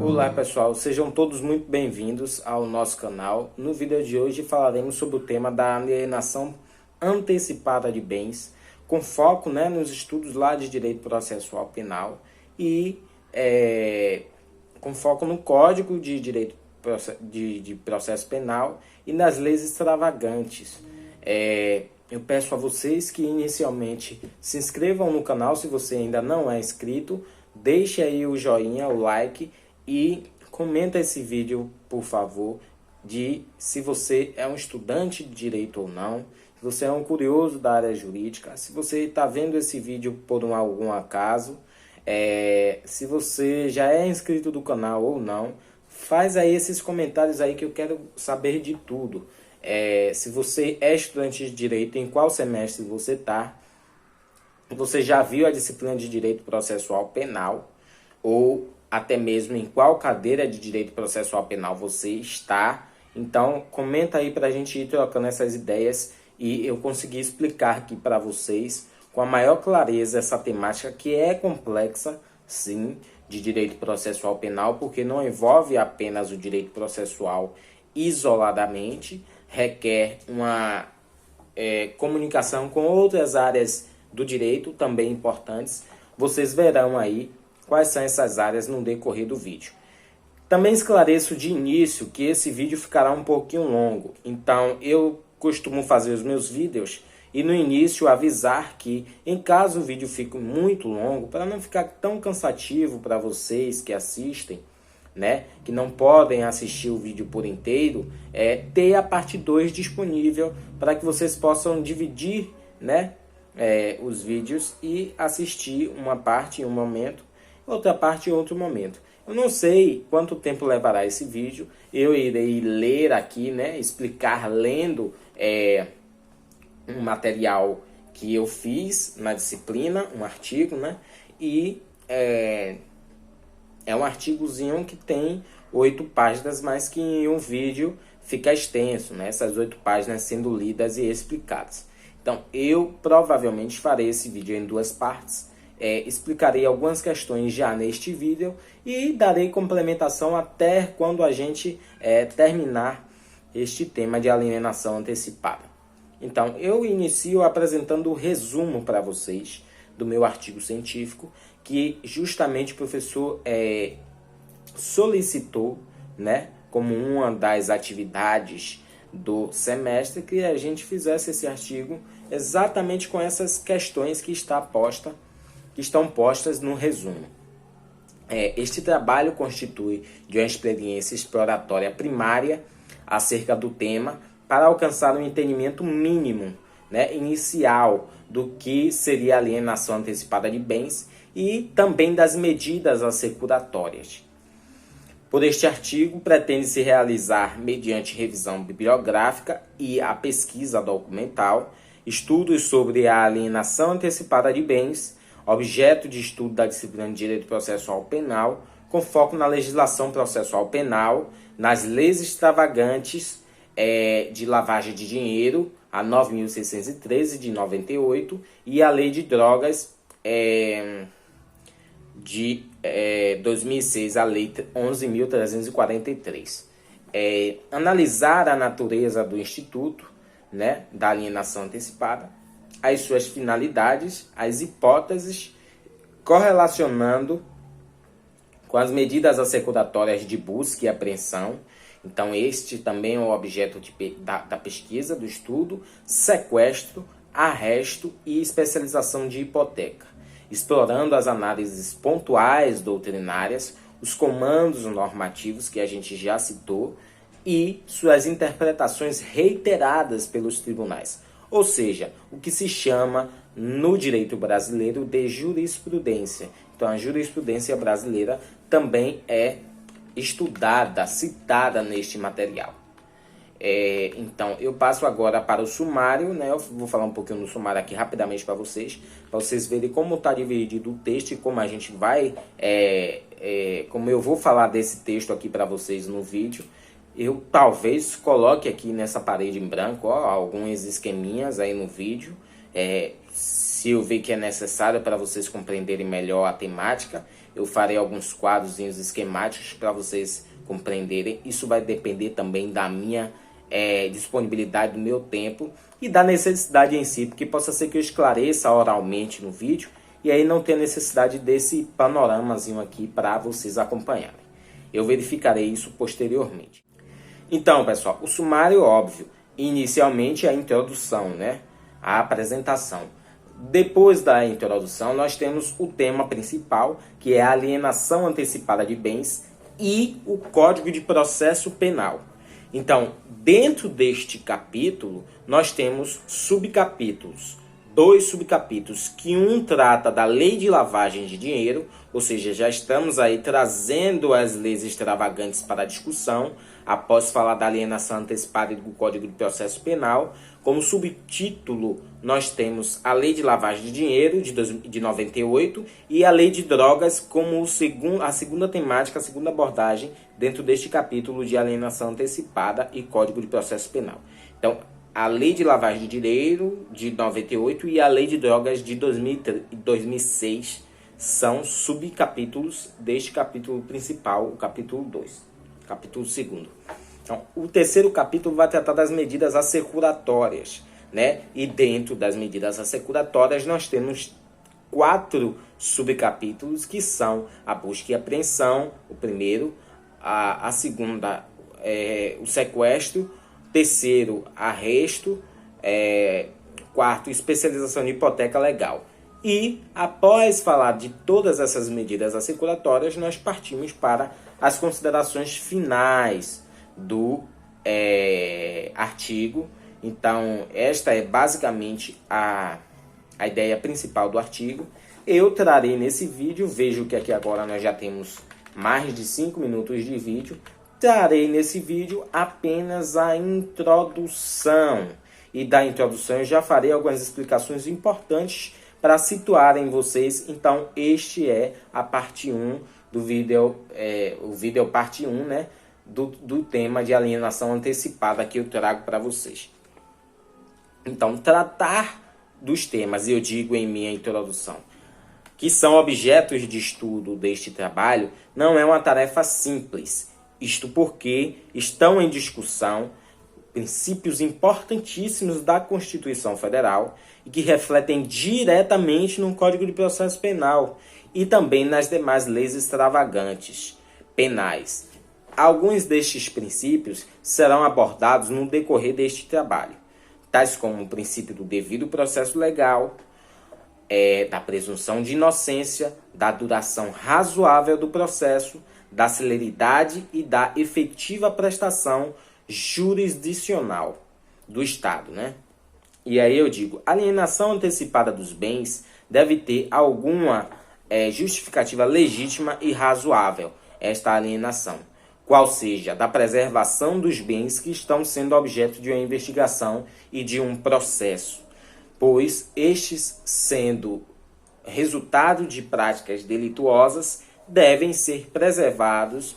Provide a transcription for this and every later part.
Olá pessoal, sejam todos muito bem-vindos ao nosso canal. No vídeo de hoje falaremos sobre o tema da alienação antecipada de bens, com foco nos estudos lá de direito processual penal e com foco no Código de Direito de Processo Penal e nas leis extravagantes. Eu peço a vocês que inicialmente se inscrevam no canal se você ainda não é inscrito, deixe aí o joinha, o like e comenta esse vídeo, por favor, de se você é um estudante de direito ou não, se você é um curioso da área jurídica, se você está vendo esse vídeo por algum acaso, se você já é inscrito do canal ou não, faz aí esses comentários aí que eu quero saber de tudo. Se você é estudante de direito, em qual semestre você está, você já viu a disciplina de direito processual penal ou até mesmo em qual cadeira de direito processual penal você está. Então comenta aí para a gente ir trocando essas ideias e eu conseguir explicar aqui para vocês com a maior clareza essa temática que é complexa, sim, de direito processual penal, porque não envolve apenas o direito processual isoladamente, requer uma comunicação com outras áreas do direito também importantes. Vocês verão aí quais são essas áreas no decorrer do vídeo. Também esclareço de início que esse vídeo ficará um pouquinho longo, então eu costumo fazer os meus vídeos e no início avisar que, em caso o vídeo fique muito longo, para não ficar tão cansativo para vocês que assistem, que não podem assistir o vídeo por inteiro, ter a parte 2 disponível para que vocês possam dividir os vídeos e assistir uma parte em um momento, outra parte em outro momento. Eu não sei quanto tempo levará esse vídeo, eu irei ler aqui, explicar lendo um material que eu fiz na disciplina, um artigo, e é um artigozinho que tem 8 páginas, mas que em um vídeo fica extenso, essas 8 páginas sendo lidas e explicadas. Então, eu provavelmente farei esse vídeo em 2 partes, explicarei algumas questões já neste vídeo e darei complementação até quando a gente terminar este tema de alienação antecipada. Então, eu inicio apresentando o resumo para vocês do meu artigo científico, que justamente o professor solicitou, como uma das atividades do semestre, que a gente fizesse esse artigo exatamente com essas questões que estão postas no resumo. Este trabalho constitui de uma experiência exploratória primária acerca do tema para alcançar um entendimento mínimo, inicial do que seria a alienação antecipada de bens e também das medidas assecuratórias. Por este artigo, pretende-se realizar, mediante revisão bibliográfica e a pesquisa documental, estudos sobre a alienação antecipada de bens, objeto de estudo da disciplina de Direito Processual Penal, com foco na legislação processual penal, nas leis extravagantes de lavagem de dinheiro, a 9.613 de 98, e a Lei de Drogas de 2006, a Lei 11.343. Analisar a natureza do Instituto da alienação antecipada, as suas finalidades, as hipóteses, correlacionando com as medidas assecuratórias de busca e apreensão. Então, este também é o objeto da pesquisa, do estudo, sequestro, arresto e especialização de hipoteca, explorando as análises pontuais doutrinárias, os comandos normativos que a gente já citou e suas interpretações reiteradas pelos tribunais, ou seja, o que se chama no direito brasileiro de jurisprudência. Então, a jurisprudência brasileira também é estudada, citada neste material. Então, eu passo agora para o sumário, eu vou falar um pouquinho no sumário aqui rapidamente para vocês verem como está dividido o texto e como a gente vai, como eu vou falar desse texto aqui para vocês no vídeo. Eu talvez coloque aqui nessa parede em branco alguns esqueminhas aí no vídeo, se eu ver que é necessário para vocês compreenderem melhor a temática, eu farei alguns quadrozinhos esquemáticos para vocês compreenderem. Isso vai depender também da minha disponibilidade, do meu tempo e da necessidade em si, porque possa ser que eu esclareça oralmente no vídeo e aí não tenha necessidade desse panoramazinho aqui para vocês acompanharem. Eu verificarei isso posteriormente. Então, pessoal, o sumário óbvio, inicialmente a introdução, né? A apresentação. Depois da introdução, nós temos o tema principal, que é a alienação antecipada de bens e o Código de Processo Penal. Então, dentro deste capítulo, nós temos subcapítulos. 2 subcapítulos, que um trata da lei de lavagem de dinheiro, ou seja, já estamos aí trazendo as leis extravagantes para a discussão, após falar da alienação antecipada do Código de Processo Penal. Como subtítulo, nós temos a lei de lavagem de dinheiro de 98 e a lei de drogas como a segunda temática, a segunda abordagem dentro deste capítulo de alienação antecipada e Código de Processo Penal. Então, a lei de lavagem de dinheiro de 98 e a lei de drogas de 2006 são subcapítulos deste capítulo principal, o capítulo 2, capítulo 2º. Então, o terceiro capítulo vai tratar das medidas assecuratórias, né? E dentro das medidas assecuratórias nós temos 4 subcapítulos, que são a busca e apreensão, o primeiro, a segunda, o sequestro, terceiro, arresto, quarto, especialização de hipoteca legal. E, após falar de todas essas medidas assecuratórias, nós partimos para as considerações finais do artigo. Então, esta é basicamente a ideia principal do artigo. Eu trarei nesse vídeo, vejo que aqui agora nós já temos mais de 5 minutos de vídeo, trarei nesse vídeo apenas a introdução. E da introdução eu já farei algumas explicações importantes para situarem vocês. Então, este é a parte 1 do vídeo, o vídeo parte 1, né, do tema de alienação antecipada que eu trago para vocês. Então, tratar dos temas, eu digo em minha introdução, que são objetos de estudo deste trabalho, não é uma tarefa simples. Isto porque estão em discussão princípios importantíssimos da Constituição Federal e que refletem diretamente no Código de Processo Penal e também nas demais leis extravagantes penais. Alguns destes princípios serão abordados no decorrer deste trabalho, tais como o princípio do devido processo legal, da presunção de inocência, da duração razoável do processo, da celeridade e da efetiva prestação jurisdicional do Estado, né? E aí eu digo, alienação antecipada dos bens deve ter alguma justificativa legítima e razoável, esta alienação, qual seja da preservação dos bens que estão sendo objeto de uma investigação e de um processo, pois estes, sendo resultado de práticas delituosas, devem ser preservados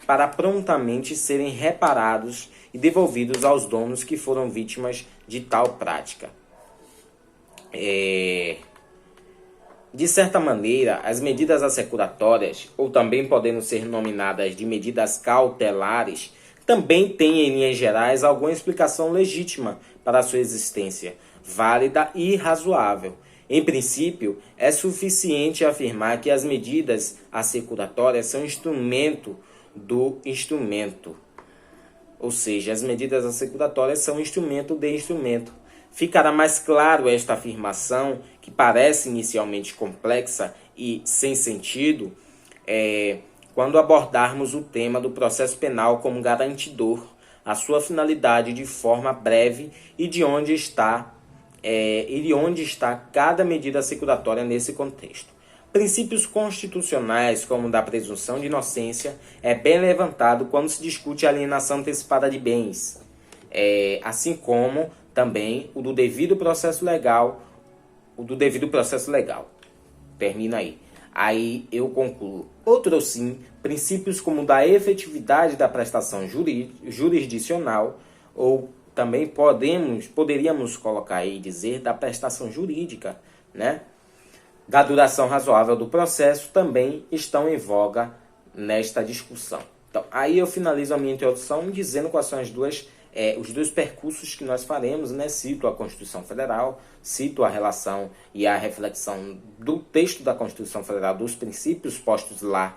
para prontamente serem reparados e devolvidos aos donos que foram vítimas de tal prática. De certa maneira, as medidas assecuratórias, ou também podendo ser nominadas de medidas cautelares, também têm, em linhas gerais, alguma explicação legítima para a sua existência, válida e razoável. Em princípio, é suficiente afirmar que as medidas assecuratórias são instrumento do instrumento. Ou seja, as medidas assecuratórias são instrumento de instrumento. Ficará mais claro esta afirmação, que parece inicialmente complexa e sem sentido, quando abordarmos o tema do processo penal como garantidor, a sua finalidade de forma breve e de onde está cada medida assecuratória nesse contexto. Princípios constitucionais, como o da presunção de inocência, é bem levantado quando se discute a alienação antecipada de bens, assim como também o do devido processo legal, Termina aí. Aí eu concluo. Outros sim, princípios como o da efetividade da prestação jurisdicional ou também poderíamos colocar aí e dizer da prestação jurídica, né? Da duração razoável do processo também estão em voga nesta discussão. Então, aí eu finalizo a minha introdução dizendo quais são os dois percursos que nós faremos, né? Cito a Constituição Federal, cito a relação e a reflexão do texto da Constituição Federal, dos princípios postos lá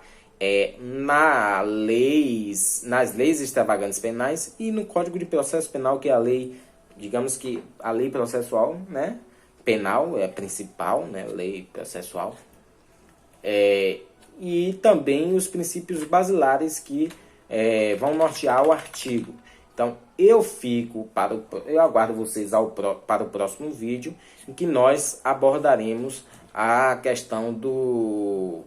nas leis extravagantes penais e no Código de Processo Penal, que é a lei, digamos que a lei processual, né? Penal é a principal, né? Lei processual. E também os princípios basilares que vão nortear o artigo. Então, eu aguardo vocês para o próximo vídeo, em que nós abordaremos a questão do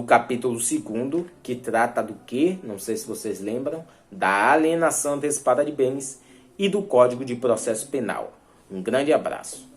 capítulo 2º, que trata do quê? Não sei se vocês lembram, da alienação antecipada de bens e do Código de Processo Penal. Um grande abraço.